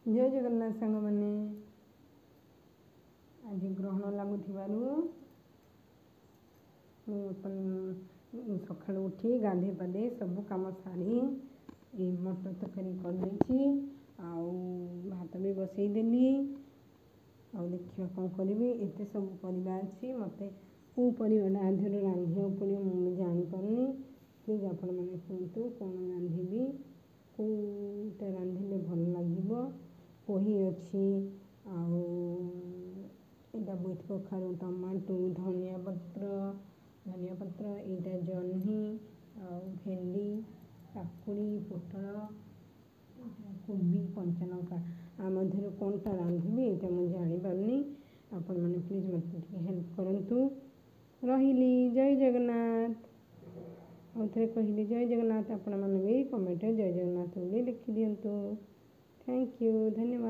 जय जगन्नाथ सांग मैंने आज ग्रहण लगुथिबारु सकाळु उठी गाधे पाधे सब कम सारी मटर तरकारी कर भात भी बसईदेली देखिए कौन करी एत सब परिवा अच्छी मत कौ परिवार आधर रांधा पड़ो मुझे जापारे प्लीज आपण मैंने कहतु कौन रांधि कौटा रांधिले भल लगे कही अच्छी आटा बोईत कखारू टमाटो धनिया पत्र यहाँ जह्नी भेंडी काकुड़ी पोटल कोबी कंचा लंका आमधर कौनटा रांधि यहाँ मुझे जापारे आपण मैंने प्लीज मत हेल्प करूँ रही जय जगन्नाथ और थे कहली जय जगन्नाथ आपण मैंने भी कमेंट जय जगन्नाथ बोली लिखि दिंतु थैंक यू धन्यवाद।